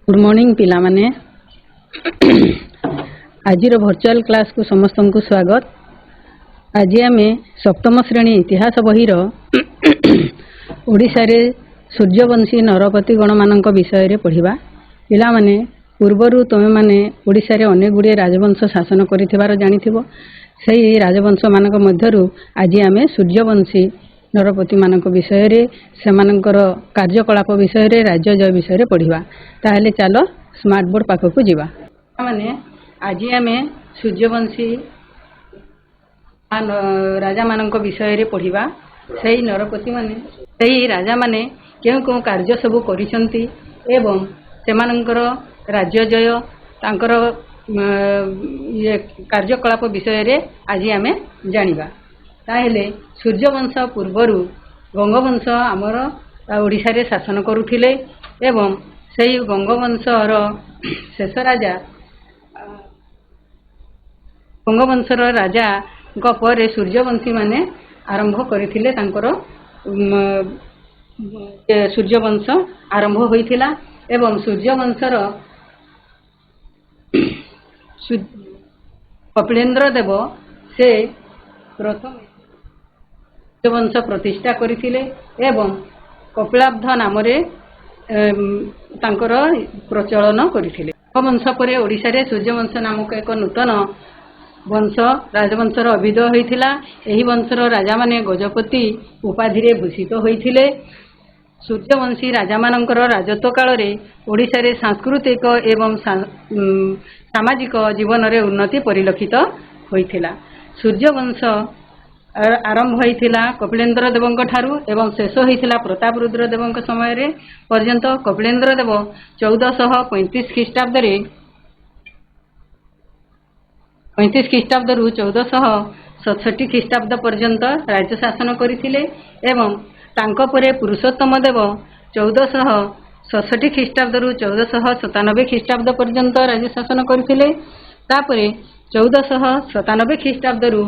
Good morning पिला माने आज वर्चुअल क्लास को समस्त को स्वागत। आज आम सप्तम श्रेणी इतिहास बहिर ओडिशा रे सूर्यवंशी नरपति गण मान विषय पढ़ा। पिला माने पूर्वर तुमे माने ओडिशा रे अनेक गुड़े राजवंश शासन कर जानिथिबो। सही राजवंश मानक मध्यरु आज आम सूर्यवंशी नरपति मानक विषय रे सेमानकर कार्यकलाप विषय रे राज्य जय विषय पढ़ा। ताहले चलो स्मार्ट बोर्ड पाखक जीवा। माने आज आम सूर्यवंशी राजा मानक विषय रे पढ़ा। सही नरपति माने सही राजा माने क्यों क्यों कार्य सबू करिसंती एवं सेमानकर राज्य जय तांकर ये कार्यकलाप विषय रे आज आम जानिबा। ताहेले सूर्यवंश पूर्वर गंगवंश आमर ओडिशा रे शासन करुथिले एवं सही गंगवंशर शेष राजा गंगवंशर राजा पर सूर्यवंशी माने आरंभ करथिले। तांकर सूर्यवंश आरंभ होइथिला एवं सूर्यवंशर कपिलेन्द्र देव से प्रथम सूर्यवंश प्रतिष्ठा करथिले एवं कपिलाब्ध नाम रे तांकर प्रचलन करथिले। वंश पर ओडिशा रे सूर्यवंश नामक एक नूतन वंश राजवंशर अभिदय होइथिला। एही वंशर राजा माने गजपति उपाधि रे भूषित होइथिले। सूर्यवंशी राजा मानकर राजत्व काल रे ओडिशा रे सांस्कृतिक एवं सामाजिक जीवन रे उन्नति परिलक्षित होइथिला। सूर्यवंश आरंभ होइथिला कपिलेन्द्र देवଙ୍କ ठारू एवं शेष होइथिला प्रतापरुद्र देवଙ୍କ समय रे पर्यंत। कपिलेन्द्र देव 1435 ख्रीष्टाब्द रे 35 ख्रीष्टाब्द रु 1467 ख्रीष्टाब्द पर्यंत राज्य शासन करथिले एवं तांको परे पुरुषोत्तम देव 1467 ख्रीष्टाब्द रु 1497 ख्रीष्टाब्द पर्यंत राज्य शासन करथिले। तापरे 1497 ख्रीष्टाब्द रु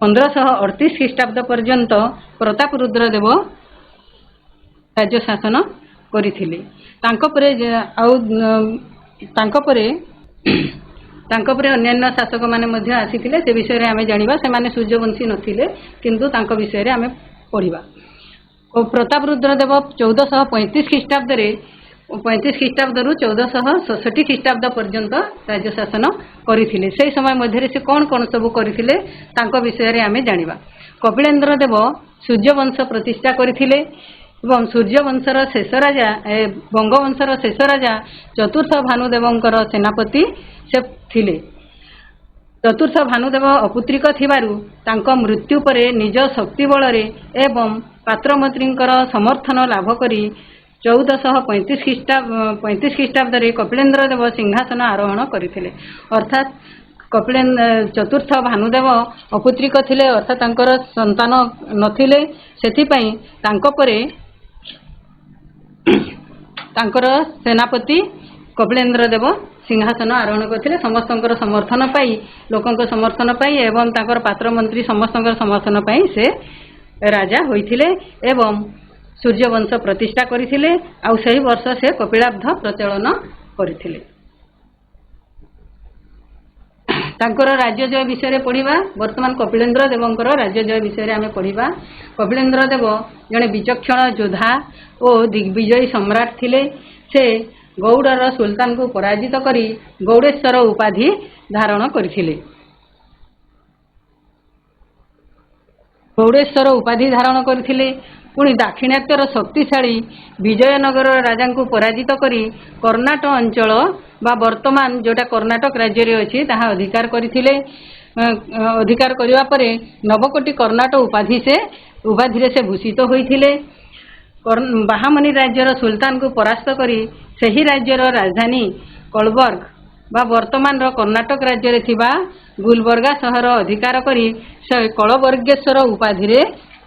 1538 ख्रीष्टाब्द पर्यंत प्रतापरुद्र देव राज्य शासन करथिले। तांको परे अन्यान्य शासक माने मध्य आसीथिले। से विषय रे आमे जानिबा। से माने सूर्यवंशी नथिले किंतु तांको विषय रे आमे पढ़िबा। प्रतापरुद्र देव 1435 ख्रीष्टाब्द रे 35 ख्रीष्टाब्द रु 1467 ख्रीष्टाब्द पर्यंत राज्य शासन करथिले। से समय मध्य से कौन कौन सब करथिले तांको विषय रे आमे जानिबा। कपिलेन्द्र देव सूर्यवंश प्रतिष्ठा करथिले एवं सूर्यवंशर शेष राजा गंगवंशर शेष राजा चतुर्थ भानुदेवंकर सेनापति से थिले। चतुर्थ भानुदेव अपुत्रिक थिबारु तांको मृत्यु परे निज शक्ति बल रे एवं पात्रमंत्रींकर समर्थन लाभ करी 1435 ख्रीष्टाब्द रे कपिलेन्द्र देव सिंहासन आरोहण करथिले। अर्थात चतुर्थ भानुदेव अपुत्रिक थिले अर्थात तांकर संतान नथिले। सेथि पई तांको परे तांकर सेनापति कपिलेन्द्र देव सिंहासन आरोहण करथिले। समस्तंकर समर्थन पाई लोकंक समर्थन पाई एवं तांकर पात्र मंत्री समस्तंकर समर्थन पाई से राजा होइथिले एवं सूर्यवंश प्रतिष्ठा करथिले। आउ सही वर्ष से कपिलाब्ध प्रचलन करथिले। तांकर राज्य जय विषय रे पढ़िबा। वर्तमान कपिलेन्द्र देवंकर राज्य जय विषय रे आमे पढ़िबा। कपिलेन्द्र देव जने विचक्षण योद्धा और दिग्विजयी सम्राट थिले। से गौड़र सुल्तान को पराजित करी गौड़ेश्वर उपाधि धारण करथिले। गौड़ेश्वर उपाधि धारण करथिले। पुणी दाक्षिणात्यर शक्तिशाली विजयनगर राजा को पराजित करी कर्णाटक अंचल बा वर्तमान जोटा कर्णाटक राज्य रे अछि ताहा अधिकार करथिले। अधिकार करिवा परे नवकोटी कर्णाटक उपाधि रे से भूषित होइथिले। बाहामनी राज्यर सुल्तान को परास्त करी सही राज्यर राजधानी कलबर्ग बा वर्तमान कर्णाटक राज्य रे थिबा गुलबर्गा शहर अधिकार करी कलबर्गेश्वर उपाधि रे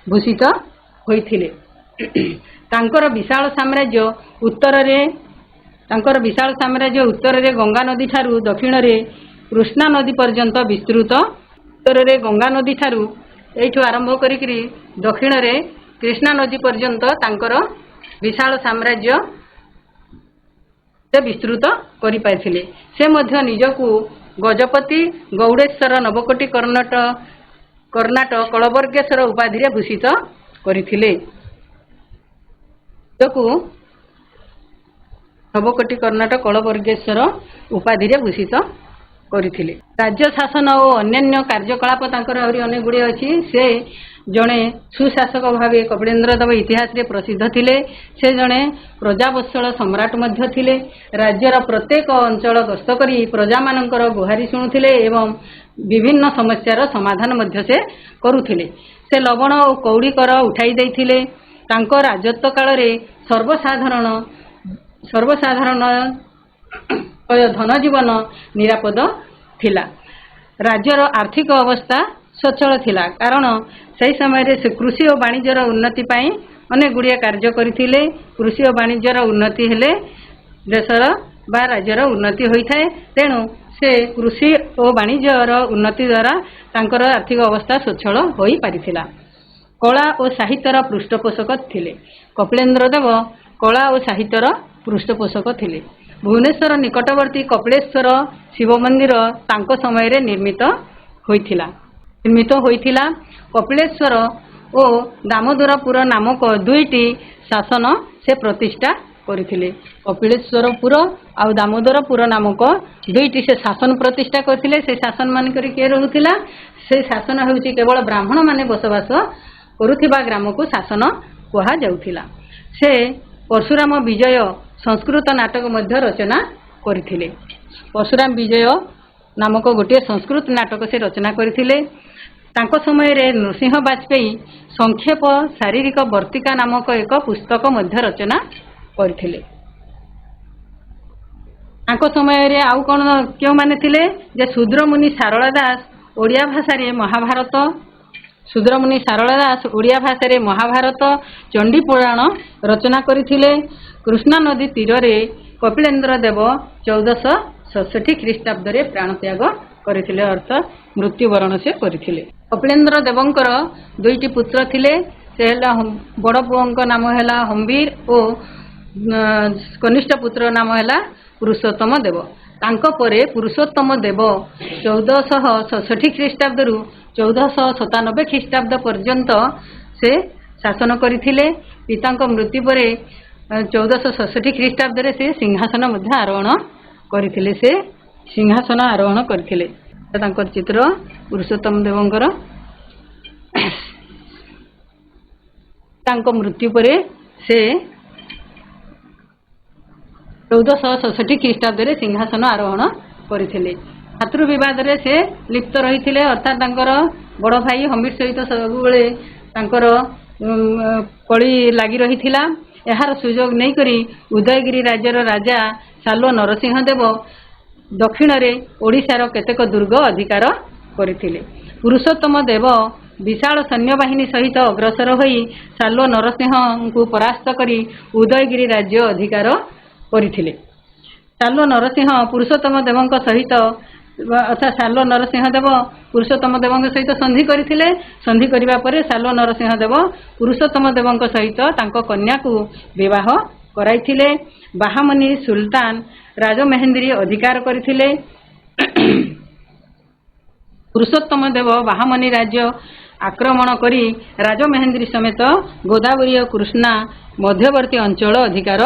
भूषित होइथिले। तांकर विशाल साम्राज्य उत्तर रे गंगा नदी ठारू दक्षिण रे कृष्णा नदी पर्यंत विस्तृत। उत्तर रे गंगा नदी ठारू एठू आरंभ करी दक्षिण रे कृष्णा नदी पर्यंत तांकर विशाल साम्राज्य से विस्तृत करिपाइथिले। से मध्य निजकु गजपति गौड़ेश्वर नवकोटी कर्णाट कलबर्गेश्वर उपाधि भूषित करथिले। निजकु नवकोटी कर्णाट कलबर्गेश्वर उपाधि भूषित करथिले। राज्य शासन और अन्यान्य कार्यकलाप तांकर आहुरी अनेक गुड़े अच्छी। से जड़े सुशासक भाव कपिलेन्द्र देव इतिहास रे प्रसिद्ध थिले। से जड़े प्रजावत्सल सम्राट मध्य थिले। राज्यर प्रत्येक अंचल गस्त करी प्रजा मानकर गुहारी शुणुथिले एवं विभिन्न समस्यार समाधान मध्य से करुथिले। से लवण और कौड़ी कर उठाई देइथिले। तांको राजत्व काल रे सर्वसाधारण धन जीवन निरापद थिला। राज्यर आर्थिक अवस्था सचल थिला कारण सही समय रे से कृषि और वाणिज्यर उन्नति पाई अनेक गुड़िया कार्य करथिले। कृषि और वाणिज्यर उन्नति हेले देशर बा राज्यर उन्नति होइथाय। तेणु से कृषि और वाणिज्यर उन्नति द्वारा तांकर आर्थिक अवस्था सचल होई पारिथिला। कला और साहित्यर पृष्ठपोषक थिले। कपिलेन्द्र देव कला और साहित्यर पृष्ठपोषक थिले। भुवनेश्वर निकटवर्ती कपिलेश्वर शिव मंदिर तांको समय रे निर्मित होइथिला। कपिलेश्वर और दामोदरपुर नामक दुईटी शासन से प्रतिष्ठा करथिले। कपिलेश्वरपुर और दामोदरपुर नामक दुईटी से शासन प्रतिष्ठा करथिले। से शासन मान करी के रहुथिला। से शासन हेउची केवल ब्राह्मण माने बसवास करुथिबा ग्राम को शासन कहा जाउथिला। से परशुराम विजय संस्कृत नाटक मध्य रचना करथिले। परशुराम विजय नामक गोटे संस्कृत नाटक से रचना करथिले। तांको समय रे नृसिंह बाजपेयी संक्षेप शारीरिक वर्तिका नामक एक पुस्तक मध्य रचना करथिले। तांको समय रे आउ कोन क्यों माने थिले जे शूद्रमुनि सारला दास ओडिया भाषा रे महाभारत शूद्रमुनि सारला दास ओडिया भाषा रे महाभारत चंडी पुराण रचना करथिले। कृष्णा नदी तीर रे कपिलेन्द्र देव 1467 ख्रीष्टाब्द रे प्राण त्याग करथिले अर्थात मृत्युवरण से करथिले। कपिलेन्द्र देवंकर दुईटी पुत्र थिले। से हला बड़ पुओंक नाम हैला हम्बीर और कनिष्ठ पुत्र नाम हैला पुरुषोत्तम देव। तांको परे पुरुषोत्तम देव 1466 ख्रीष्टाब्द रु 1497 ख्रीष्टाब्द पर्यंत से शासन करथिले। पितांको मृत्यु परे 1467 ख्रीष्टाब्द रे से सिंहासन मध्य आरोहण करथिले। से सिंहासन आरोहण करथिले। तांकर चित्र पुरुषोत्तम देवंकर तांको मृत्यु परे से 1467 ख्रीष्टाब्द रे सिंहासन आरोहण करथिले। छात्र विवाद रे से लिप्त रहिथिले अर्थात तांकर बड़ भाई हमीर सहित सबुबले तांकर कली लागि रहिथिला। एहार सुजोग नै करी उदयगिरी राज्यर राजा सालो नरसिंह देव दक्षिण रे ओडिशार केतेक दुर्ग अधिकार करथिले। पुरुषोत्तम देव विशाल सैन्य बाहिनी सहित अग्रसर होई सालो नरसिंह को परास्त करी उदयगिरी राज्य अधिकार करथिले। सालो नरसिंह पुरुषोत्तम देवଙ୍କ सहित अर्थात सालो नरसिंह देव पुरुषोत्तम देवଙ୍କ सहित संधि करथिले। संधि करिबा परे सालो नरसिंह देव पुरुषोत्तम देवଙ୍କ सहित तांको कन्या को विवाह कराइथिले। बाहामनी सुल्तान राजमहेंद्री अधिकार करथिले। पुरुषोत्तम देव बाहामनी राज्य आक्रमण करी राजमहेंद्री समेत गोदावरी और कृष्णा मध्यवर्ती अंचल अधिकार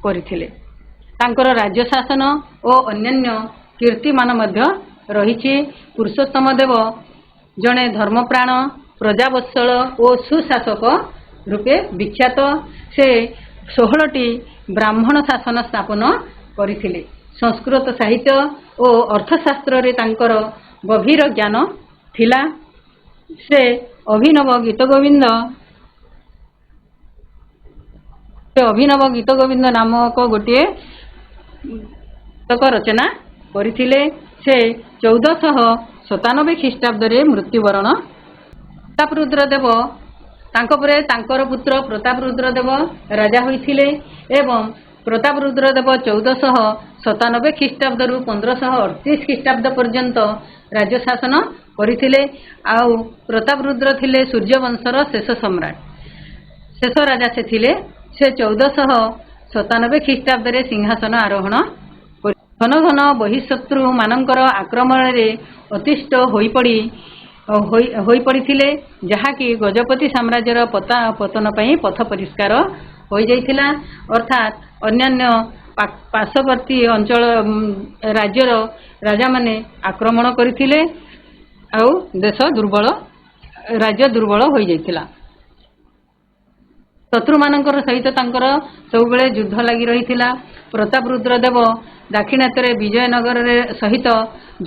करथिले। तांकर राज्य शासन और अन्यान्य कीर्तिमान मध्य रहिछि। पुरुषोत्तम देव जड़े धर्मप्राण प्रजावत्सल और सुशासक रूपे विख्यात। से 16टी ब्राह्मण शासन स्थापन करथिले। संस्कृत साहित्य और अर्थशास्त्र रे तांकर गभीर ज्ञान थिला। से अभिनव गीत गोविंद नामक गोटे पुस्तक रचना करथिले। से 1497 ख्रीष्टाब्द रे मृत्युवरण। प्रतापरुद्र देव तांको परे तांकर पुत्र प्रतापरुद्र देव राजा होइथिले एवं प्रतापरुद्र देव 1497 ख्रीष्टाब्द रु 1538 ख्रीष्टाब्द पर्यंत राज्य शासन करथिले। आउ प्रतापरुद्र थिले सूर्यवंशर शेष सम्राट शेष राजा से थिले। से 97 ଖ୍ରୀଷ୍ଟାବ୍ଦରେ ସିଂହାସନ ଆରୋହଣ କରି ଘନ ଘନ ବହିଃଶତ୍ରୁ ମାନଙ୍କର ଆକ୍ରମଣରେ ଅତିଷ୍ଠ ହୋଇପଡ଼ିଥିଲେ, ଯାହାକି ଗଜପତି ସାମ୍ରାଜ୍ୟର ପତନ ପାଇଁ ପଥ ପରିଷ୍କାର ହୋଇଯାଇଥିଲା। ଅର୍ଥାତ୍ ଅନ୍ୟାନ୍ୟ ପାର୍ଶ୍ୱବର୍ତ୍ତୀ ଅଞ୍ଚଳ ରାଜ୍ୟର ରାଜାମାନେ ଆକ୍ରମଣ କରିଥିଲେ ଆଉ ରାଜ୍ୟ ଦୁର୍ବଳ ହୋଇଯାଇଥିଲା। ଶତ୍ରୁମାନଙ୍କର ସହିତ ତାଙ୍କର ସବୁବେଳେ ଯୁଦ୍ଧ ଲାଗି ରହିଥିଲା। ପ୍ରତାପରୁଦ୍ର ଦେବ ଦାକ୍ଷିଣାତ୍ୟରେ ବିଜୟନଗରରେ ସହିତ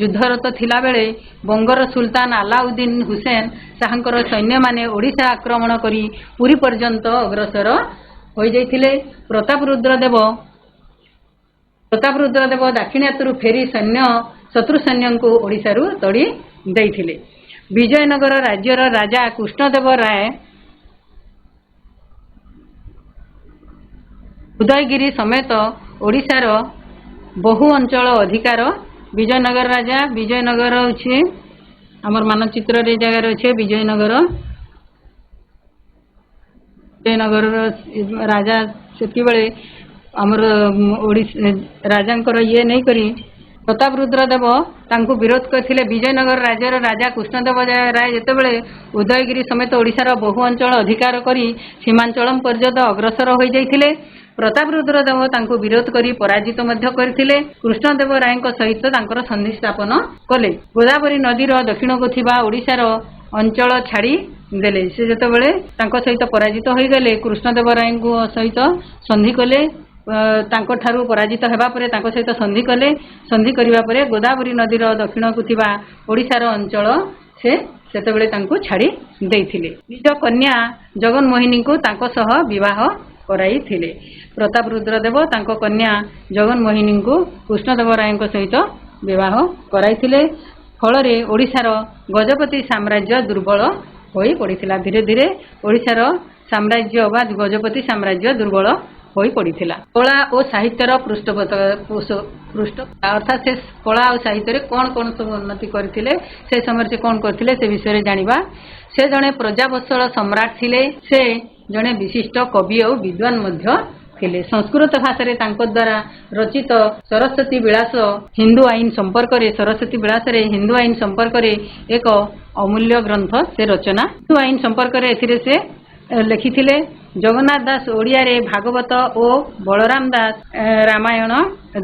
ଯୁଦ୍ଧରତ ଥିଲାବେଳେ ବଙ୍ଗର ସୁଲତାନ ଆଲାଉଦ୍ଦିନ ହୁସେନ ଶାହାଙ୍କର ସୈନ୍ୟମାନେ ଓଡ଼ିଶା ଆକ୍ରମଣ କରି ପୁରୀ ପର୍ଯ୍ୟନ୍ତ ଅଗ୍ରସର ହୋଇଯାଇଥିଲେ। ପ୍ରତାପରୁଦ୍ର ଦେବ ଦାକ୍ଷିଣାତ୍ୟରୁ ଫେରି ଶତ୍ରୁ ସୈନ୍ୟଙ୍କୁ ଓଡ଼ିଶାରୁ ତଡ଼ି ଦେଇଥିଲେ। ବିଜୟନଗର ରାଜ୍ୟର ରାଜା କୃଷ୍ଣଦେବ ରାୟ ଉଦୟଗିରି ସମେତ ଓଡ଼ିଶାର ବହୁ ଅଞ୍ଚଳ ଅଧିକାର ବିଜୟନଗର ରାଜା ବିଜୟନଗର ଅଛି ଆମର ମାନଚିତ୍ରରେ ଜାଗାରେ ଅଛି ବିଜୟନଗରର ରାଜା ସେତିବେଳେ ଆମର ରାଜାଙ୍କର ନେଇକରି ପ୍ରତାପରୁଦ୍ର ଦେବ ତାଙ୍କୁ ବିରୋଧ କରିଥିଲେ। ବିଜୟନଗର ରାଜ୍ୟର ରାଜା କୃଷ୍ଣଦେବ ରାୟ ଯେତେବେଳେ ଉଦୟଗିରି ସମେତ ଓଡ଼ିଶାର ବହୁ ଅଞ୍ଚଳ ଅଧିକାର କରି ସୀମାଞ୍ଚଳମ୍ ପର୍ଯ୍ୟନ୍ତ ଅଗ୍ରସର ହୋଇଯାଇଥିଲେ, ପ୍ରତାପରୁଦ୍ର ଦେବ ତାଙ୍କୁ ବିରୋଧ କରି ପରାଜିତ ମଧ୍ୟ କରିଥିଲେ। କୃଷ୍ଣଦେବ ରାୟଙ୍କ ସହିତ ତାଙ୍କର ସନ୍ଧି ସ୍ଥାପନ କଲେ। ଗୋଦାବରୀ ନଦୀର ଦକ୍ଷିଣକୁ ଥିବା ଓଡ଼ିଶାର ଅଞ୍ଚଳ ଛାଡ଼ି ଦେଲେ। ସେ ଯେତେବେଳେ ତାଙ୍କ ସହିତ ପରାଜିତ ହୋଇଗଲେ, କୃଷ୍ଣଦେବ ରାୟଙ୍କ ସହିତ ସନ୍ଧି କଲେ। ତାଙ୍କଠାରୁ ପରାଜିତ ହେବା ପରେ ତାଙ୍କ ସହିତ ସନ୍ଧି କଲେ। ସନ୍ଧି କରିବା ପରେ ଗୋଦାବରୀ ନଦୀର ଦକ୍ଷିଣକୁ ଥିବା ଓଡ଼ିଶାର ଅଞ୍ଚଳ ସେ ସେତେବେଳେ ତାଙ୍କୁ ଛାଡ଼ି ଦେଇଥିଲେ। ନିଜ କନ୍ୟା ଜଗନ୍ମୋହିନୀଙ୍କୁ ତାଙ୍କ ସହ ବିବାହ କରାଇଥିଲେ। ପ୍ରତାପରୁଦ୍ର ଦେବ ତାଙ୍କ କନ୍ୟା ଜଗନ୍ମୋହିନୀଙ୍କୁ କୃଷ୍ଣଦେବ ରାୟଙ୍କ ସହିତ ବିବାହ କରାଇଥିଲେ। ଫଳରେ ଓଡ଼ିଶାର ଗଜପତି ସାମ୍ରାଜ୍ୟ ଦୁର୍ବଳ ହୋଇ ପଡ଼ିଥିଲା। ଧୀରେ ଧୀରେ ଓଡ଼ିଶାର ସାମ୍ରାଜ୍ୟ ବା ଗଜପତି ସାମ୍ରାଜ୍ୟ ଦୁର୍ବଳ ହୋଇ ପଡ଼ିଥିଲା। କଳା ଓ ସାହିତ୍ୟର ଅର୍ଥାତ୍ ସେ କଳା ଓ ସାହିତ୍ୟରେ କ'ଣ କ'ଣ ସବୁ ଉନ୍ନତି କରିଥିଲେ, ସେ ସମୟରେ ସେ କ'ଣ କରିଥିଲେ ସେ ବିଷୟରେ ଜାଣିବା। ସେ ଜଣେ ପ୍ରଜାବତ୍ସଳ ସମ୍ରାଟ ଥିଲେ। ସେ ଜଣେ ବିଶିଷ୍ଟ କବି ଆଉ ବିଦ୍ୱାନ ମଧ୍ୟ ଥିଲେ। ସଂସ୍କୃତ ଭାଷାରେ ତାଙ୍କ ଦ୍ୱାରା ରଚିତ ସରସ୍ୱତୀ ବିଳାସ ହିନ୍ଦୁ ଆଇନ ସମ୍ପର୍କରେ ହିନ୍ଦୁ ଆଇନ ସମ୍ପର୍କରେ ଏକ ଅମୂଲ୍ୟ ଗ୍ରନ୍ଥ ସେ ରଚନା। ହିନ୍ଦୁ ଆଇନ ସମ୍ପର୍କରେ ଏଥିରେ ସେ ଲେଖିଥିଲେ। ଜଗନ୍ନାଥ ଦାସ ଓଡ଼ିଆରେ ଭାଗବତ ଓ ବଳରାମ ଦାସ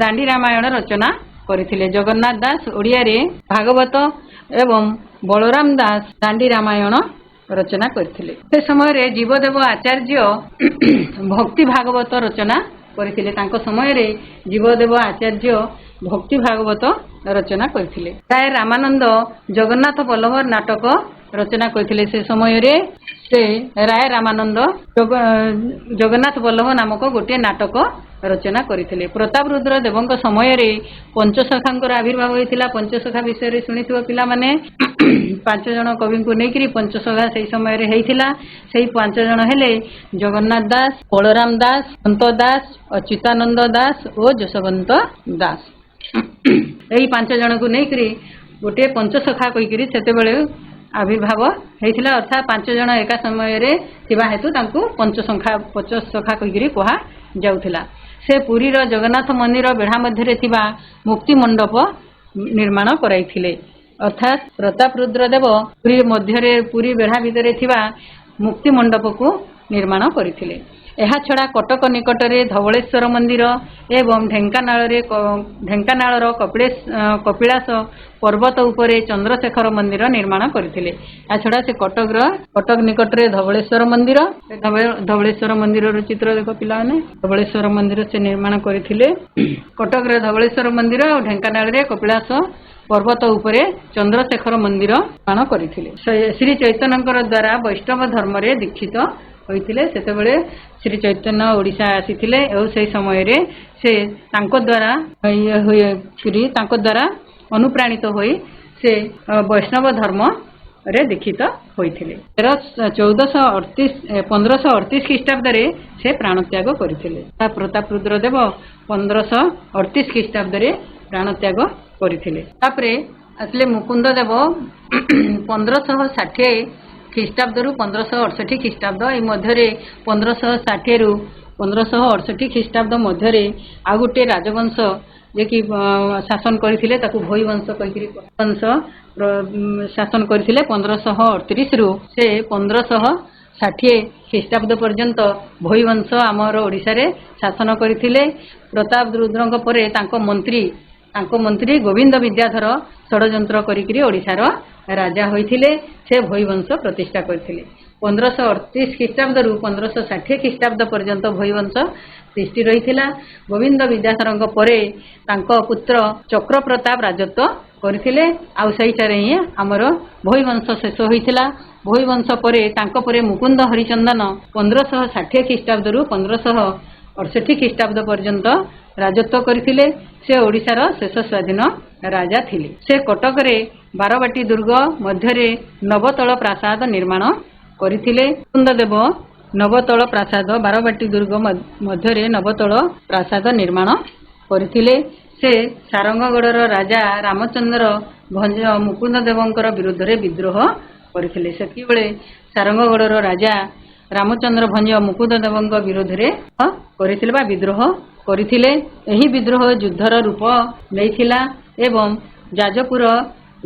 ଦାଣ୍ଡି ରାମାୟଣ ରଚନା କରିଥିଲେ। ଜଗନ୍ନାଥ ଦାସ ଓଡ଼ିଆରେ ଭାଗବତ ଏବଂ ବଳରାମ ଦାସ ଦାଣ୍ଡି ରାମାୟଣ ରଚନା କରିଥିଲେ। ସେ ସମୟରେ ଜୀବଦେବ ଆଚାର୍ଯ୍ୟ ଭକ୍ତି ଭାଗବତ ରଚନା କରିଥିଲେ। ତାଙ୍କ ସମୟରେ ଜୀବଦେବ ଆଚାର୍ଯ୍ୟ ଭକ୍ତି ଭାଗବତ ରଚନା କରିଥିଲେ। ରାୟ ରାମାନନ୍ଦ ଜଗନ୍ନାଥ ବଲ୍ଲଭ ନାଟକ ରଚନା କରିଥିଲେ। ସେ ସମୟରେ ସେ ରାୟ ରାମାନନ୍ଦ ଜଗନ୍ନାଥ ବଲ୍ଲଭ ନାମକ ଗୋଟିଏ ନାଟକ ରଚନା କରିଥିଲେ। ପ୍ରତାପରୁଦ୍ର ଦେବଙ୍କ ସମୟରେ ପଞ୍ଚସଖାଙ୍କର ଆବିର୍ଭାବ ହୋଇଥିଲା। ପଞ୍ଚସଖା ବିଷୟରେ ଶୁଣିଥିବ ପିଲାମାନେ। 5 ଜଣ କବିଙ୍କୁ ନେଇକରି ପଞ୍ଚସଖା ସେହି ସମୟରେ ହେଇଥିଲା। ସେହି 5 ଜଣ ହେଲେ ଜଗନ୍ନାଥ ଦାସ, ବଳରାମ ଦାସ, ସନ୍ତ ଦାସ, ଅଚ୍ୟୁତାନନ୍ଦ ଦାସ ଓ ଯଶୋବନ୍ତ ଦାସ। ଏହି 5 ଜଣଙ୍କୁ ନେଇକରି ଗୋଟିଏ ପଞ୍ଚସଖା କହିକରି ସେତେବେଳେ ଆବିର୍ଭାବ ହେଇଥିଲା। ଅର୍ଥାତ୍ 5 ଜଣ ଏକା ସମୟରେ ଥିବା ହେତୁ ତାଙ୍କୁ ପଞ୍ଚସଖା କହିକରି କୁହାଯାଉଥିଲା। ସେ ପୁରୀର ଜଗନ୍ନାଥ ମନ୍ଦିର ବେଢ଼ା ମଧ୍ୟରେ ଥିବା ମୁକ୍ତି ମଣ୍ଡପ ନିର୍ମାଣ କରାଇଥିଲେ। ଅର୍ଥାତ୍ ପ୍ରତାପରୁଦ୍ର ଦେବ ପୁରୀ ବେଢ଼ା ଭିତରେ ଥିବା ମୁକ୍ତି ମଣ୍ଡପକୁ ନିର୍ମାଣ କରିଥିଲେ। ଏହାଛଡ଼ା କଟକ ନିକଟରେ ଧବଳେଶ୍ୱର ମନ୍ଦିର ଏବଂ ଢେଙ୍କାନାଳର କପିଳାସ ପର୍ବତ ଉପରେ ଚନ୍ଦ୍ରଶେଖର ମନ୍ଦିର ନିର୍ମାଣ କରିଥିଲେ। ଏହାଛଡ଼ା ସେ କଟକ ନିକଟରେ ଧବଳେଶ୍ୱର ମନ୍ଦିରର ଚିତ୍ର ଦେଖ ପିଲାମାନେ। ଧବଳେଶ୍ୱର ମନ୍ଦିର ସେ ନିର୍ମାଣ କରିଥିଲେ। କଟକରେ ଧବଳେଶ୍ୱର ମନ୍ଦିର ଓ ଢେଙ୍କାନାଳରେ କପିଳାସ ପର୍ବତ ଉପରେ ଚନ୍ଦ୍ରଶେଖର ମନ୍ଦିର ନିର୍ମାଣ କରିଥିଲେ। ଶ୍ରୀ ଚୈତନ୍ୟଙ୍କର ଦ୍ୱାରା ବୈଷ୍ଣବ ଧର୍ମରେ ଦୀକ୍ଷିତ ହୋଇଥିଲେ। ସେତେବେଳେ ଶ୍ରୀ ଚୈତନ୍ୟ ଓଡ଼ିଶା ଆସିଥିଲେ ଏବଂ ସେହି ସମୟରେ ସେ ତାଙ୍କ ଦ୍ୱାରା ଅନୁପ୍ରାଣିତ ହୋଇ ସେ ବୈଷ୍ଣବ ଧର୍ମରେ ଦୀକ୍ଷିତ ହୋଇଥିଲେ। 1538 ଖ୍ରୀଷ୍ଟାବ୍ଦରେ ସେ ପ୍ରାଣତ୍ୟାଗ କରିଥିଲେ। ପ୍ରତାପରୁଦ୍ର ଦେବ 1538 ଖ୍ରୀଷ୍ଟାବ୍ଦରେ ପ୍ରାଣତ୍ୟାଗ କରିଥିଲେ। ତାପରେ ଆସିଲେ ମୁକୁନ୍ଦ ଦେବ 1560 ଖ୍ରୀଷ୍ଟାବ୍ଦରୁ 1568 ଖ୍ରୀଷ୍ଟାବ୍ଦ। ଏହି ମଧ୍ୟରେ 1560ରୁ 1568 ଖ୍ରୀଷ୍ଟାବ୍ଦ ମଧ୍ୟରେ ଆଉ ଗୋटे ରାଜବଂଶ ଯେ କି ଶାସନ କରିଥିଲେ ତାକୁ ଭୋଇ ବଂଶ କହିକିରି ବଂଶ ଶାସନ କରିଥିଲେ 1538 ରୁ ସେ 1560 ଖ୍ରୀଷ୍ଟାବ୍ଦ ପର୍ଯ୍ୟନ୍ତ ଭୋଇ ବଂଶ ଆମର ଓଡ଼ିଶାରେ ଶାସନ କରିଥିଲେ। ପ୍ରତାପ ରୁଦ୍ରଙ୍କ ପରେ ତାଙ୍କ ମନ୍ତ୍ରୀ ଗୋବିନ୍ଦ ବିଦ୍ୟାଧର ଷଡ଼ଯନ୍ତ୍ର କରିକିରି ଓଡ଼ିଶାର ରାଜା ହୋଇଥିଲେ। ସେ ଭୋଇ ବଂଶ ପ୍ରତିଷ୍ଠା କରିଥିଲେ। 1538 ଖ୍ରୀଷ୍ଟାବ୍ଦରୁ 1560 ଖ୍ରୀଷ୍ଟାବ୍ଦ ପର୍ଯ୍ୟନ୍ତ ଭୋଇ ବଂଶ ତିଷ୍ଠି ରହିଥିଲା। ଗୋବିନ୍ଦ ବିଦ୍ୟାଧରଙ୍କ ପରେ ତାଙ୍କ ପୁତ୍ର ଚକ୍ରପ୍ରତାପ ରାଜତ୍ୱ କରିଥିଲେ। ଆଉ ସେଇଠାରେ ହିଁ ଆମର ଭୋଇ ବଂଶ ଶେଷ ହୋଇଥିଲା। ଭୋଇ ବଂଶ ପରେ ତାଙ୍କ ପରେ ମୁକୁନ୍ଦ ହରିଚନ୍ଦନ 1560 ଖ୍ରୀଷ୍ଟାବ୍ଦରୁ 1568 ଖ୍ରୀଷ୍ଟାବ୍ଦ ପର୍ଯ୍ୟନ୍ତ ରାଜତ୍ୱ କରିଥିଲେ। ସେ ଓଡ଼ିଶାର ଶେଷ ସ୍ୱାଧୀନ ରାଜା ଥିଲେ। ସେ କଟକରେ ବାରବାଟୀ ଦୁର୍ଗ ମଧ୍ୟରେ ନବତଳ ପ୍ରାସାଦ ନିର୍ମାଣ କରିଥିଲେ। ମୁକୁନ୍ଦ ଦେବ ନବତଳ ପ୍ରାସାଦ ବାରବାଟୀ ଦୁର୍ଗ ମଧ୍ୟରେ ନବତଳ ପ୍ରାସାଦ ନିର୍ମାଣ କରିଥିଲେ। ସେ ସାରଙ୍ଗଗଡ଼ର ରାଜା ରାମଚନ୍ଦ୍ର ଭଞ୍ଜ ମୁକୁନ୍ଦ ଦେବଙ୍କର ବିରୁଦ୍ଧରେ ବିଦ୍ରୋହ କରିଥିଲେ। ସେତେବେଳେ ସାରଙ୍ଗଗଡ଼ର ରାଜା ରାମଚନ୍ଦ୍ର ଭଞ୍ଜ ମୁକୁନ୍ଦ ଦେବଙ୍କ ବିରୁଦ୍ଧରେ କରିଥିଲେ ବା ବିଦ୍ରୋହ କରିଥିଲେ। ଏହି ବିଦ୍ରୋହ ଯୁଦ୍ଧର ରୂପ ନେଇଥିଲା ଏବଂ ଯାଜପୁର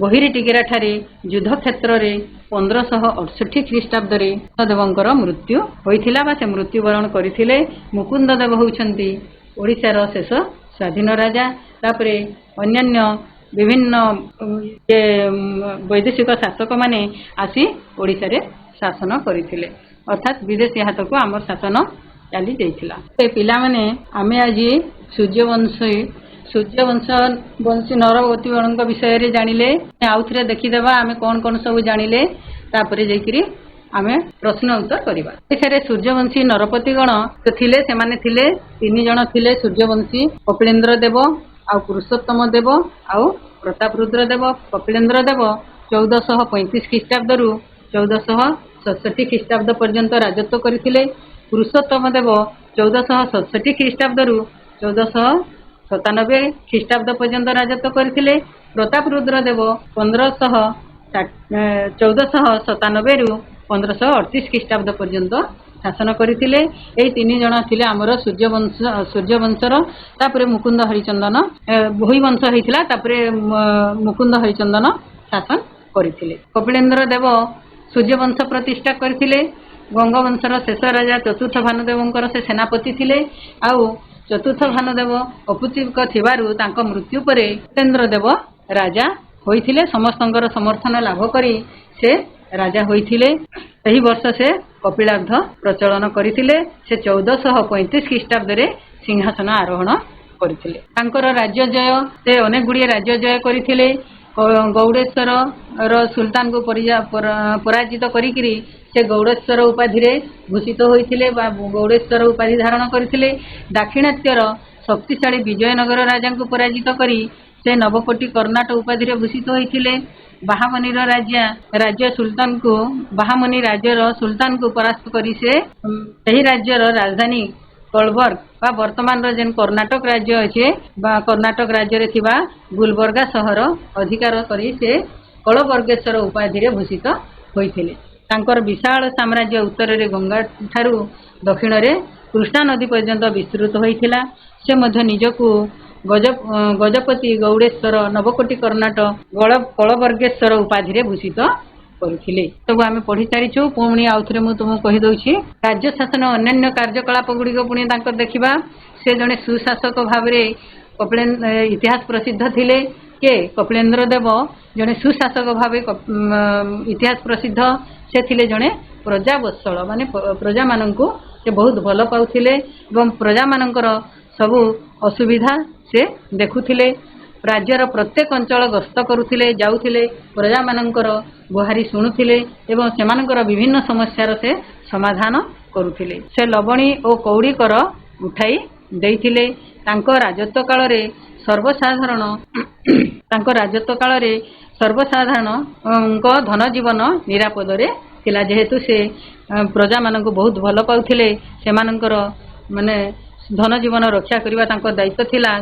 ଗୋହିରୀଟିଗିରା ଠାରେ ଯୁଦ୍ଧ କ୍ଷେତ୍ରରେ 1568 ଖ୍ରୀଷ୍ଟାବ୍ଦରେ ଦେବଙ୍କର ମୃତ୍ୟୁ ହୋଇଥିଲା ବା ସେ ମୃତ୍ୟୁବରଣ କରିଥିଲେ। ମୁକୁନ୍ଦ ଦେବ ହେଉଛନ୍ତି ଓଡ଼ିଶାର ଶେଷ ସ୍ୱାଧୀନ ରାଜା। ତାପରେ ଅନ୍ୟାନ୍ୟ ବିଭିନ୍ନ ବୈଦେଶିକ ଶାସକମାନେ ଆସି ଓଡ଼ିଶାରେ ଶାସନ କରିଥିଲେ, ଅର୍ଥାତ୍ ବିଦେଶୀ ହାତକୁ ଆମର ଶାସନ ଚାଲି ଯାଇଥିଲା। ସେ ପିଲାମାନେ ଆମେ ଆଜି ସୂର୍ଯ୍ୟବଂଶୀ ନରପତିଗଣଙ୍କ ବିଷୟରେ ଜାଣିଲେ। ଆଉଥରେ ଦେଖିଦେବା ଆମେ କ'ଣ କ'ଣ ସବୁ ଜାଣିଲେ, ତାପରେ ଯାଇକିରି ଆମେ ପ୍ରଶ୍ନ ଉତ୍ତର କରିବା। ଏଠାରେ ସୂର୍ଯ୍ୟବଂଶୀ ନରପତିଗଣ ଥିଲେ, ସେମାନେ ଥିଲେ 3 ଜଣ ଥିଲେ। ସୂର୍ଯ୍ୟବଂଶୀ କପିଳେନ୍ଦ୍ର ଦେବ, ଆଉ ପୁରୁଷୋତ୍ତମ ଦେବ, ଆଉ ପ୍ରତାପରୁଦ୍ର ଦେବ। କପିଳେନ୍ଦ୍ର ଦେବ 1435 ଖ୍ରୀଷ୍ଟାବ୍ଦରୁ 1467 ଖ୍ରୀଷ୍ଟାବ୍ଦ ପର୍ଯ୍ୟନ୍ତ ରାଜତ୍ୱ କରିଥିଲେ। ପୁରୁଷୋତ୍ତମ ଦେବ 1467 ଖ୍ରୀଷ୍ଟାବ୍ଦରୁ 1497 ଖ୍ରୀଷ୍ଟାବ୍ଦ ପର୍ଯ୍ୟନ୍ତ ରାଜତ୍ୱ କରିଥିଲେ। ପ୍ରତାପରୁଦ୍ର ଦେବ 1497ରୁ 1538 ଖ୍ରୀଷ୍ଟାବ୍ଦ ପର୍ଯ୍ୟନ୍ତ ଶାସନ କରିଥିଲେ। ଏହି 3 ଜଣ ଥିଲେ ଆମର ସୂର୍ଯ୍ୟବଂଶର। ତାପରେ ମୁକୁନ୍ଦ ହରିଚନ୍ଦନ ଭୋଇ ବଂଶ ହେଇଥିଲା, ତାପରେ ମୁକୁନ୍ଦ ହରିଚନ୍ଦନ ଶାସନ କରିଥିଲେ। କପିଳେନ୍ଦ୍ର ଦେବ ସୂର୍ଯ୍ୟବଂଶ ପ୍ରତିଷ୍ଠା କରିଥିଲେ। ଗଙ୍ଗବଂଶର ଶେଷ ରାଜା ଚତୁର୍ଥ ଭାନୁଦେବଙ୍କର ସେ ସେନାପତି ଥିଲେ। ଆଉ ଚତୁର୍ଥ ଭାନୁଦେବ ଅପୁତ୍ରିକ ଥିବାରୁ ତାଙ୍କ ମୃତ୍ୟୁ ପରେ କପିଳେନ୍ଦ୍ର ଦେବ ରାଜା ହୋଇଥିଲେ। ସମସ୍ତଙ୍କର ସମର୍ଥନ ଲାଭ କରି ସେ ରାଜା ହୋଇଥିଲେ। ଏହି ବର୍ଷ ସେ କପିଳାବ୍ଧ ପ୍ରଚଳନ କରିଥିଲେ। ସେ 1435 ଖ୍ରୀଷ୍ଟାବ୍ଦରେ ସିଂହାସନ ଆରୋହଣ କରିଥିଲେ। ତାଙ୍କର ରାଜ୍ୟ ଜୟ, ସେ ଅନେକ ଗୁଡ଼ିଏ ରାଜ୍ୟ ଜୟ କରିଥିଲେ। ଗୌଡ଼େଶ୍ୱର ସୁଲତାନଙ୍କୁ ପରାଜିତ କରିକିରି ସେ ଗୌଡ଼େଶ୍ୱର ଉପାଧିରେ ଭୂଷିତ ହୋଇଥିଲେ ବା ଗୌଡ଼େଶ୍ୱର ଉପାଧି ଧାରଣ କରିଥିଲେ। ଦାକ୍ଷିଣାତ୍ୟର ଶକ୍ତିଶାଳୀ ବିଜୟନଗର ରାଜାଙ୍କୁ ପରାଜିତ କରି ସେ ନବକୋଟି କର୍ଣ୍ଣାଟ ଉପାଧିରେ ଭୂଷିତ ହୋଇଥିଲେ। ବାହାମନୀ ରାଜ୍ୟର ସୁଲତାନଙ୍କୁ ପରାସ୍ତ କରି ସେ ସେହି ରାଜ୍ୟର ରାଜଧାନୀ କଳବର୍ଗ ବା ବର୍ତ୍ତମାନର ଯେନ୍ କର୍ଣ୍ଣାଟକ ରାଜ୍ୟ ଅଛି ବା କର୍ଣ୍ଣାଟକ ରାଜ୍ୟରେ ଥିବା ଗୁଲବର୍ଗା ସହର ଅଧିକାର କରି ସେ କଳବର୍ଗେଶ୍ୱର ଉପାଧିରେ ଭୂଷିତ ହୋଇଥିଲେ। ତାଙ୍କର ବିଶାଳ ସାମ୍ରାଜ୍ୟ ଉତ୍ତରରେ ଗଙ୍ଗା ଠାରୁ ଦକ୍ଷିଣରେ କୃଷ୍ଣା ନଦୀ ପର୍ଯ୍ୟନ୍ତ ବିସ୍ତୃତ ହୋଇଥିଲା। ସେ ମଧ୍ୟ ନିଜକୁ ଗଜପତି ଗୌଡ଼େଶ୍ୱର ନବକୋଟି କର୍ଣ୍ଣାଟ କଳବର୍ଗେଶ୍ୱର ଉପାଧିରେ ଭୂଷିତ କରିଥିଲେ। ସବୁ ଆମେ ପଢି ସାରିଛୁ। ପୁଣି ଆଉଥରେ ମୁଁ ତୁମକୁ କହିଦେଉଛି। ରାଜ୍ୟ ଶାସନ ଅନ୍ୟାନ୍ୟ କାର୍ଯ୍ୟକଳାପ ଗୁଡ଼ିକ ପୁଣି ତାଙ୍କର ଦେଖିବା। ସେ ଜଣେ ସୁଶାସକ ଭାବରେ ଇତିହାସ ପ୍ରସିଦ୍ଧ ଥିଲେ। କପିଳେନ୍ଦ୍ର ଦେବ ଜଣେ ସୁଶାସକ ଭାବେ ଇତିହାସ ପ୍ରସିଦ୍ଧ। ସେ ଥିଲେ ଜଣେ ପ୍ରଜାବତ୍ସଳ, ମାନେ ପ୍ରଜାମାନଙ୍କୁ ସେ ବହୁତ ଭଲ ପାଉଥିଲେ ଏବଂ ପ୍ରଜାମାନଙ୍କର ସବୁ ଅସୁବିଧା ସେ ଦେଖୁଥିଲେ। ରାଜ୍ୟର ପ୍ରତ୍ୟେକ ଅଞ୍ଚଳ ଗସ୍ତ କରୁଥିଲେ, ଯାଉଥିଲେ, ପ୍ରଜାମାନଙ୍କର ଗୁହାରି ଶୁଣୁଥିଲେ ଏବଂ ସେମାନଙ୍କର ବିଭିନ୍ନ ସମସ୍ୟାର ସେ ସମାଧାନ କରୁଥିଲେ। ସେ ଲବଣୀ ଓ କଉଡ଼ି କର ଉଠାଇ ଦେଇଥିଲେ। ତାଙ୍କ ରାଜତ୍ୱ କାଳରେ ସର୍ବସାଧାରଣଙ୍କ ଧନ ଜୀବନ ନିରାପଦରେ ଥିଲା। ଯେହେତୁ ସେ ପ୍ରଜାମାନଙ୍କୁ ବହୁତ ଭଲ ପାଉଥିଲେ, ସେମାନଙ୍କର ଧନ ଜୀବନ ରକ୍ଷା କରିବା ତାଙ୍କ ଦାୟିତ୍ୱ ଥିଲା।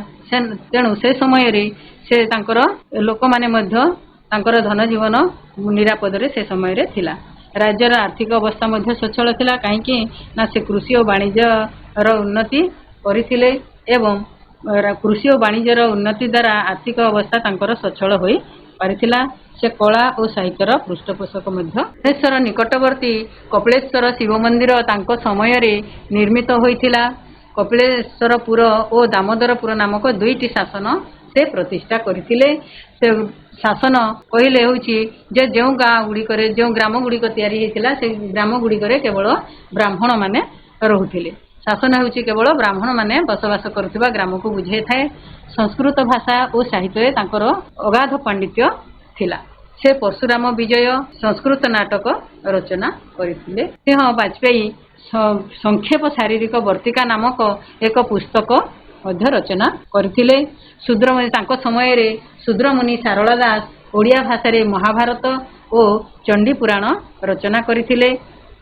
ତେଣୁ ସେ ସମୟରେ ସେ ତାଙ୍କର ଲୋକମାନେ ମଧ୍ୟ ତାଙ୍କର ଧନ ଜୀବନ ନିରାପଦରେ ସେ ସମୟରେ ଥିଲା। राज्यर आर्थिक अवस्था मध्य सचल थिला काहेकि ना से कृषि और वाणिज्य रो उन्नति करिथिले एवं कृषि और वाणिज्य रो उन्नति द्वारा आर्थिक अवस्था तांकर सचल होई पारिथिला। से कला और साहित्यर पृष्ठपोषक मध्य कपिलेश्वर निकटवर्ती कपिलेश्वर शिव मंदिर तांको समय रे निर्मित होइथिला। कपिलेश्वरपुर और दामोदरपुर नामक दुईटी शासन से प्रतिष्ठा करथिले। से शासन कहले होची जे जो गाँ गुड़िकरे जो ग्राम गुड़िक तैयारी हेतिला से ग्राम गुड़िकरे केवल ब्राह्मण माने रहुथिले। शासन होची केवल ब्राह्मण माने बसवास करथिबा ग्राम को बुझे थाए। संस्कृत भाषा और साहित्य तांकर अगाध पांडित्य थिला। से परशुराम विजय संस्कृत नाटक रचना करथिले। सिंह वाजपेयी संक्षेप शारीरिक वर्तिका नामक एक पुस्तक मध्य रचना करथिले। शूद्रमुनि तांको समय रे शूद्रमुनि सारला दास ओडिया भाषा रे महाभारत और चंडी पुराण रचना करथिले।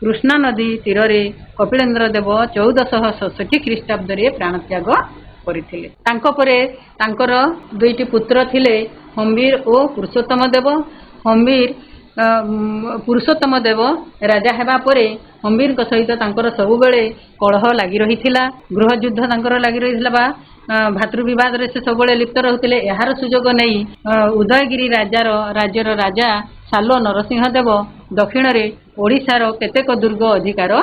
कृष्णा नदी तीर रे कपिलेन्द्र देव 1467 ख्रीष्टाब्द रे प्राणत्याग करथिले। तांको परे तांकर दुईटी पुत्र थिले हम्बीर और पुरुषोत्तम देव। हम्बीर पुरुषोत्तम देव राजा हेबा परे हम्बीर सहित तांकर सबुबेले कलह लागि रहिथिला। गृह युद्ध तांकर लागि रहिथिला बा भातृ विवाद रे से सबुबेले लिप्त रहुथिले। एहार सुजोग नै उदयगिरी राज्यर राजा सालो नरसिंह देव दक्षिण रे ओडिशार केतेक दुर्ग अधिकार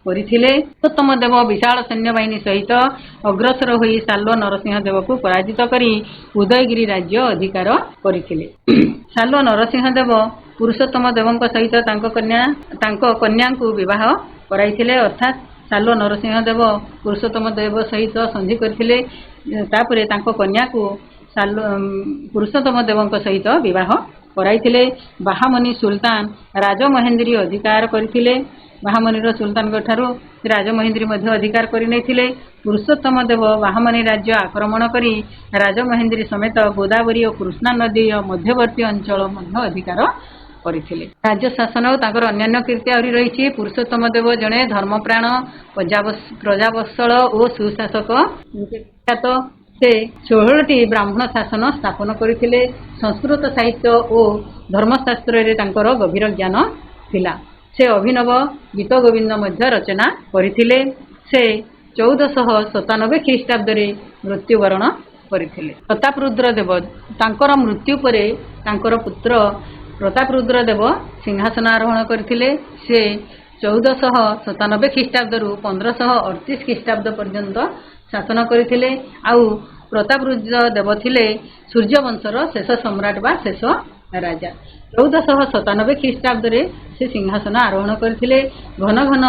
କରିଥିଲେ। ପୁରୁଷୋତ୍ତମ ଦେବ ବିଶାଳ ସୈନ୍ୟବାହିନୀ ସହିତ ଅଗ୍ରସର ହୋଇ ସାଲ ନରସିଂହ ଦେବକୁ ପରାଜିତ କରି ଉଦୟଗିରି ରାଜ୍ୟ ଅଧିକାର କରିଥିଲେ। ସାଲ ନରସିଂହ ଦେବ ପୁରୁଷୋତ୍ତମ ଦେବଙ୍କ ସହିତ ତାଙ୍କ କନ୍ୟାଙ୍କୁ ବିବାହ କରାଇଥିଲେ। ଅର୍ଥାତ୍ ସାଲ ନରସିଂହ ଦେବ ପୁରୁଷୋତ୍ତମ ଦେବ ସହିତ ସନ୍ଧି କରିଥିଲେ। ତାପରେ ତାଙ୍କ କନ୍ୟାକୁ ପୁରୁଷୋତ୍ତମ ଦେବଙ୍କ ସହିତ ବିବାହ କରାଇଥିଲେ। ବାହାମନି ସୁଲତାନ ରାଜମହେନ୍ଦ୍ରୀ ଅଧିକାର କରିଥିଲେ। ବାହାମନିର ସୁଲତାନଙ୍କ ଠାରୁ ରାଜମହେନ୍ଦ୍ରୀ ମଧ୍ୟ ଅଧିକାର କରିନେଇଥିଲେ। ପୁରୁଷୋତ୍ତମ ଦେବ ବାହାମନି ରାଜ୍ୟ ଆକ୍ରମଣ କରି ରାଜମହେନ୍ଦ୍ରୀ ସମେତ ଗୋଦାବରୀ ଓ କୃଷ୍ଣା ନଦୀର ମଧ୍ୟବର୍ତ୍ତୀ ଅଞ୍ଚଳ ମଧ୍ୟ ଅଧିକାର କରିଥିଲେ। ରାଜ୍ୟ ଶାସନ ଓ ତାଙ୍କର ଅନ୍ୟାନ୍ୟ କୀର୍ତ୍ତି ଆହୁରି ରହିଛି। ପୁରୁଷୋତ୍ତମ ଦେବ ଜଣେ ଧର୍ମପ୍ରାଣ ପ୍ରଜାବତ୍ସଳ ଓ ସୁଶାସକ ବିଖ୍ୟାତ। ସେ 16ଟି ବ୍ରାହ୍ମଣ ଶାସନ ସ୍ଥାପନ କରିଥିଲେ। ସଂସ୍କୃତ ସାହିତ୍ୟ ଓ ଧର୍ମଶାସ୍ତ୍ରରେ ତାଙ୍କର ଗଭୀର ଜ୍ଞାନ ଥିଲା। से अभिनव गीत गोविंद मध्य रचना करथिले। से 1497 ख्रीष्टाब्द रे मृत्युवरण करथिले। प्रतापरुद्र देव तांकर मृत्यु परे तांकर पुत्र प्रतापरुद्र देव सिंहासन आरोहण करथिले। से 1497 ख्रीष्टाब्द रु 1538 ख्रीष्टाब्द पर्यंत शासन करथिले। आउ प्रतापरुद्र देव थिले सूर्यवंशर शेष सम्राट बा शेष राजा। 1497 ख्रीष्टाब्द रे से सिंहासन आरोहण करथिले। घन घन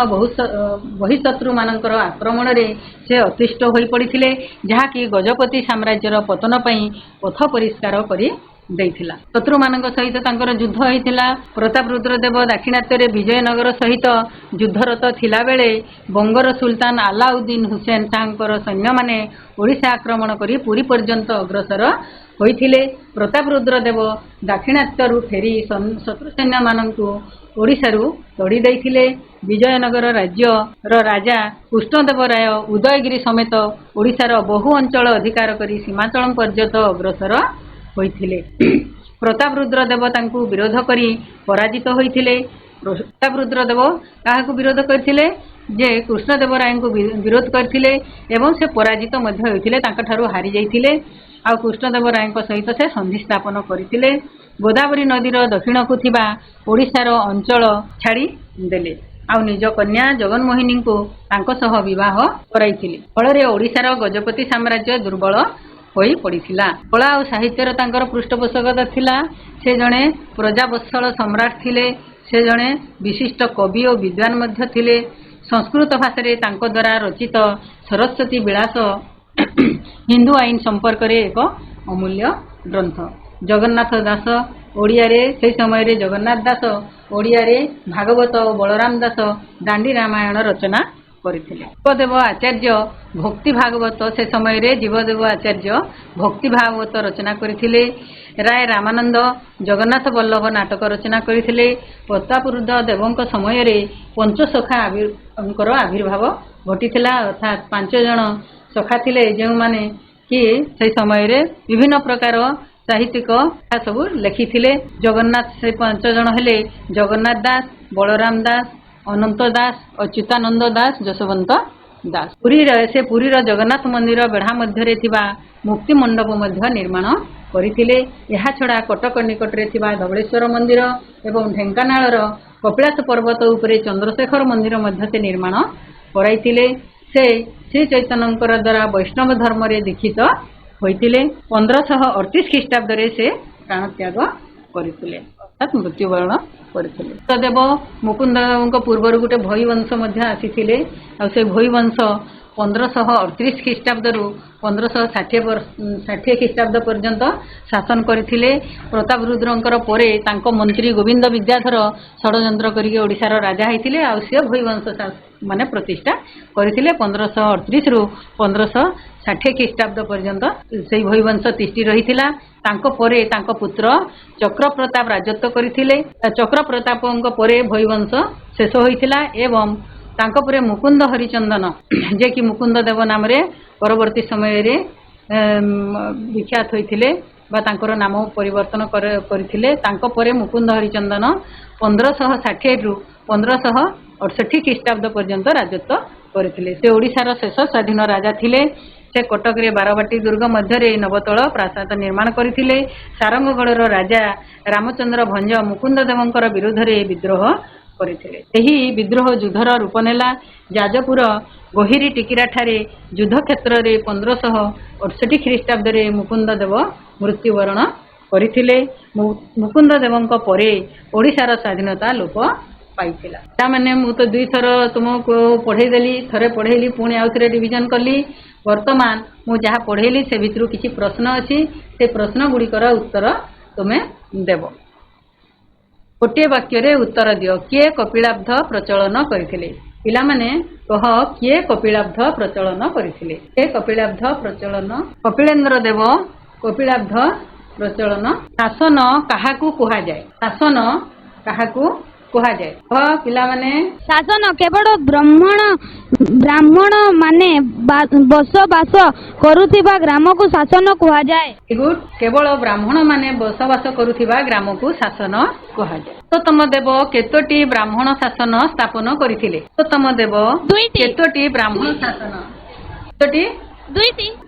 बहिशत्रु मानकर आक्रमण रे से अतिष्ठ होई पड़िथिले, जहाँकि गजपति साम्राज्यर पतन पई पथ परिष्कार करी देइथिला। शत्रु मानक सहित तांकर युद्ध होइथिला। प्रतापरुद्र देव दाक्षिणात्य रे विजयनगर सहित युद्धरत थिला बेले बंगर सुल्तान अलाउद्दीन हुसैन तांकर सैन्य माने ओडिशा आक्रमण करी पुरी पर्यंत अग्रसर होइथिले। प्रतापरुद्र देव दाक्षिणात्यरु फेरी शत्रु सैन्य मानकु ओडिशारु तोड़ी देइथिले। विजयनगर राज्यर राजा कृष्णदेव राय उदयगिरी समेत ओडिशार बहु अंचल अधिकार करी सीमाचल पर्यंत अग्रसर होइथिले। प्रतापरुद्र देव तांकु विरोध करी पराजित होइथिले। प्रतापरुद्र देव काहाकु विरोध करथिले जे कृष्णदेव राय को विरोध करथिले एवं से पराजित मध्य होइथिले, तांका ठारू हारि जाइथिले। आ कृष्णदेव राय सहित से संधि स्थापन करथिले। गोदावरी नदीर दक्षिण को थिबा ओडिशार अंचल छाड़ी देले। आ निज कन्या जगनमोहिनी को तांको सह विवाह कराइथिले। फଳରେ ओडिशार गजपति साम्राज्य दुर्बल होई पड़िथिला। कला और साहित्यर तांकर पृष्ठपोषकता थिला। से जणे प्रजावत्सल सम्राट थिले। से जणे विशिष्ट कवि और विद्वान मध्य थिले। संस्कृत भाषा रे तांको द्वारा रचित सरस्वती विलास हिंदू आईन संपर्क रे एक अमूल्य ग्रंथ। जगन्नाथ दास ओडिया रे से समय रे जगन्नाथ दास ओडिया रे भागवत और बलराम दास दांडी रामायण रचना करथिले। जीवदेव आचार्य भक्ति भागवत से समय रे जीवदेव आचार्य भक्ति भागवत रचना करथिले। राय रामानंद जगन्नाथ वल्लभ नाटक रचना करथिले। प्रतापरुद्र देवଙ୍କ समय रे पंचसखा आविर्भाव घटिथिला। अर्थात 5 जण सखा थिले जे माने कि से समय रे विभिन्न प्रकार साहित्यिक सब लिखिथिले। जगन्नाथ से 5 जण हेले जगन्नाथ दास, बलराम दास, अनंत दास, अच्युतानंद दास, जसवंत दास। से पुरीर जगन्नाथ मंदिर बेढ़ा मध्य थिबा मुक्ति मंडप मध्य निर्माण करथिले। एहा छडा कटक निकट रे थिबा धवळेश्वर मंदिर एवं ढेंकानाळर कपिलास पर्वत उपरे चंद्रशेखर मंदिर मध्य से निर्माण कराइथिले। से श्री चैतन्यंकर द्वारा वैष्णव धर्म रे दीक्षित होइथिले। 1538 ख्रीष्टाब्द रे से प्राणत्याग करथिले अर्थात मृत्युवरण करथिले। सदेव मुकुंद पूर्वर गोटे भई वंश मध्य आसीथिले। आ से भई वंश 1538 ख्रीष्टाब्द रु 1560 ख्रीष्टाब्द पर्यंत शासन करथिले। प्रताप रुद्रंकर परे तांको मंत्री गोविंद विद्याधर षडयंत्र करिके ओडिशार राजा हैथिले। आ से भई वंश माने प्रतिष्ठा करथिले। 1538 रु 1560 ख्रीष्टाब्द पर्यंत से भई वंश तिष्ठि रहिथिला। तांको परे तांको पुत्र चक्र प्रताप राजत्व करथिले। चक्र प्रतापंक परे भई वंश शेष होइथिला एवं तांको परे मुकुंद हरिचंदन जे कि मुकुंद देव नाम रे परवर्ती समय रे विख्यात होइथिले बा तांकर नाम परिवर्तन करथिले। तांको परे मुकुंद हरिचंदन 1560 रु 1568 ख्रीष्टाब्द पर्यंत राजत्व करथिले। से ओडिशार शेष स्वाधीन राजा थिले। से कटक रे बारवाटी दुर्ग मध्य रे नवतल प्रासाद निर्माण करथिले। सारंगगढ़र राजा रामचंद्र भंज मुकुंद देवंकर विरोध रे विद्रोह करथिले। एही विद्रोह युद्धर रूप नेला। जाजपुर गोहिरी टिकिरा ठारे युद्ध क्षेत्र रे 1568 ख्रीष्टाब्द रे मुकुंद देव मृत्युवरण करथिले। मुकुंद देवंक परे ओडिशार स्वाधीनता लोप पाइथिला। तामाने मु तो दुई थर तुमको पढ़े देली, थरे पढ़ेली पुणी आउ थरे रिवीजन कली। वर्तमान मु जहा पढ़ेली से भितरु किछि प्रश्न अछि। से प्रश्न गुड़िकर उत्तर तुमे देव। गोटे वाक्य रे उत्तर दियो। किए कपिलाब्ध प्रचलन करथिले? पिला माने कह किए कपिलाब्ध प्रचलन करथिले? के कपिलाब्ध प्रचलन? कपिलेन्द्र देव कपिलाब्ध प्रचलन। शासन काहाकू कुहा जाय? शासन काहाकू कुहा जाय? पिला माने शासन केवल ब्राह्मण माने बसवास करुथिबा ग्राम को शासन कुहा जाय। गुड। केवल ब्राह्मण माने बसवास करुथिबा ग्राम को शासन कुहा जाय। तो तम देव केतोटी ब्राह्मण शासन स्थापन करिथिले? तो तम देव केतोटी ब्राह्मण शासन? केतोटी?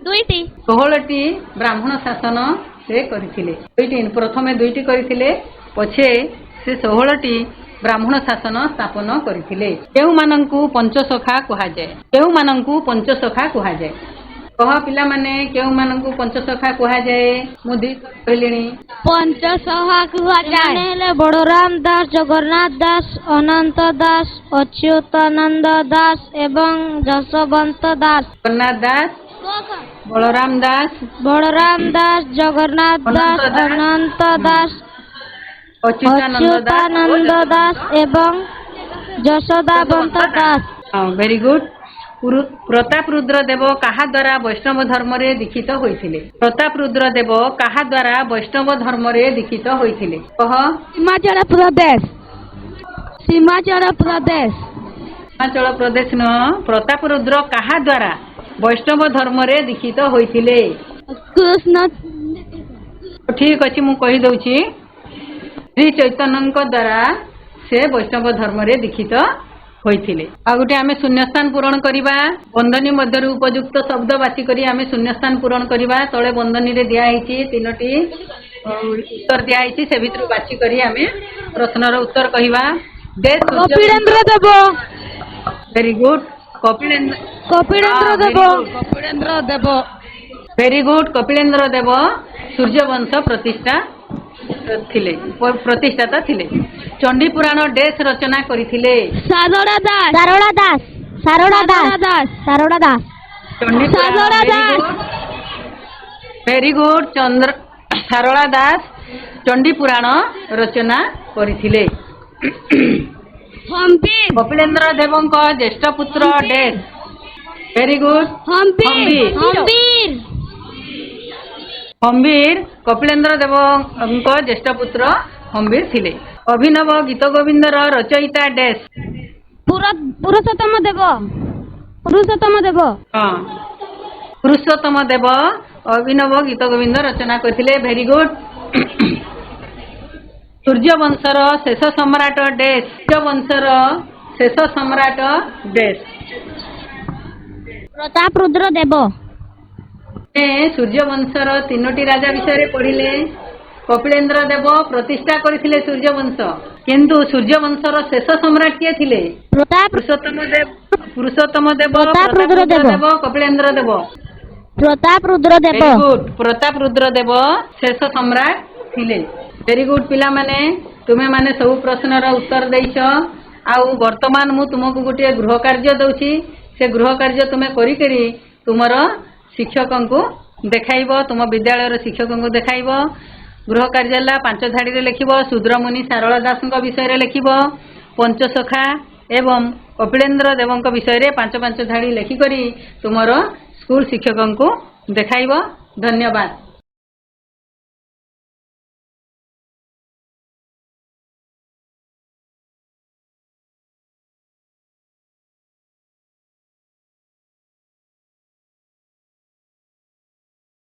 दुईटी। 16टी ब्राह्मण शासन से करिथिले। दुईटी प्रथमे दुईटी करिथिले, पछे से 16टी ब्राह्मण शासन स्थापन करथिले। केउ मानंकु पंचसखा कुहा जाय? केउ मानंकु पंचसखा कुहा जाय? कह पिला माने केउ मानंकु पंचसखा कुहा जाय? मु दी कहलिनी। पंचसखा कुहा जाय बलराम दास, जगन्नाथ दास, अनंत दास, अच्युतानंद दास एवं जसवंत दास। जगन्नाथ दास, बलराम दास, जगन्नाथ दास, अनंत दास, अच्युतानंद दास एवं जसोदावंत दास। Very good. प्रताप रुद्र देव काहा द्वारा वैष्णव धर्म रे दीक्षित होइथिले? प्रताप रुद्र देव काहा द्वारा वैष्णव धर्म रे दीक्षित होइथिले? कह। हिमाचल प्रदेश न प्रताप रुद्र काहा द्वारा वैष्णव धर्म रे दीक्षित होइथिले? कृष्ण। ठीक अछि मु कहि दउची। श्री चैतन्यंक द्वारा से वैष्णव धर्म रे दीक्षित होइथिले। आ गुटे आमे शून्यस्थान पूरण करिबा। बंदनी मध्य उपयुक्त शब्द बाछि करी आमे शून्यस्थान पूरण करिबा। तळे बंदनी रे दिया हिची 3टी उत्तर दिया हिची। से भितरु बाछि करी आमे प्रश्नर उत्तर कहिबा। Kapilendra Dev. Very good. Kapilendra Dev. Very good. Kapilendra Dev सूर्यवंश प्रतिष्ठाता थिले। चंडी पुराण डेस रचना करिथिले? सारड़ा दास। Very good. सारड़ा दास चंडी पुराण रचना करिथिले। कपिलेन्द्र देवंक ज्येष्ठ पुत्र डेस? Very good. हम्बीर कपिलेन्द्र देवंक ज्येष्ठ पुत्र हम्बीर थिले। अभिनव गीत गोविंदर रचयिता डेस? पुरुषोत्तम देव। हाँ, पुरुषोत्तम देव अभिनव गीत गोविंद रचना करथिले। Very good. ସୂର୍ଯ୍ୟବଂଶର ଶେଷ ସମ୍ରାଟ ଡେସ୍। ସୂର୍ଯ୍ୟବଂଶର ଶେଷ ସମ୍ରାଟ ଡେସ୍। ପ୍ରତାପରୁଦ୍ର ଦେବ। ସୂର୍ଯ୍ୟବଂଶର ତିନୋଟି ରାଜା ବିଷୟରେ ପଢିଲେ। କପିଳେନ୍ଦ୍ର ଦେବ ପ୍ରତିଷ୍ଠା କରିଥିଲେ ସୂର୍ଯ୍ୟବଂଶ, କିନ୍ତୁ ସୂର୍ଯ୍ୟବଂଶର ଶେଷ ସମ୍ରାଟ କିଏ ଥିଲେ? ପୁରୁଷୋତ୍ତମ ଦେବ, ପ୍ରତାପରୁଦ୍ର ଦେବ। କପିଳେନ୍ଦ୍ର ଦେବ। ପ୍ରତାପରୁଦ୍ର ଦେବ। Very good. ପ୍ରତାପରୁଦ୍ର ଦେବ ଶେଷ ସମ୍ରାଟ ଥିଲେ। ଭେରି ଗୁଡ୍ ପିଲାମାନେ, ତୁମେ ମାନେ ସବୁ ପ୍ରଶ୍ନର ଉତ୍ତର ଦେଇଛ। ଆଉ ବର୍ତ୍ତମାନ ମୁଁ ତୁମକୁ ଗୋଟିଏ ଗୃହ କାର୍ଯ୍ୟ ଦଉଛି। ସେ ଗୃହ କାର୍ଯ୍ୟ ତୁମେ କରିକରି ତୁମର ଶିକ୍ଷକଙ୍କୁ ଦେଖାଇବ, ତୁମ ବିଦ୍ୟାଳୟର ଶିକ୍ଷକଙ୍କୁ ଦେଖାଇବ। ଗୃହ କାର୍ଯ୍ୟ ହେଲା 5 ଧାଡ଼ିରେ ଲେଖିବ। ଶୂଦ୍ରମୁନି ସାରଳା ଦାସଙ୍କ ବିଷୟରେ ଲେଖିବ, ପଞ୍ଚସଖା ଏବଂ କପିଳେନ୍ଦ୍ର ଦେବଙ୍କ ବିଷୟରେ 5 ଧାଡ଼ି ଲେଖିକରି ତୁମର ସ୍କୁଲ ଶିକ୍ଷକଙ୍କୁ ଦେଖାଇବ। ଧନ୍ୟବାଦ।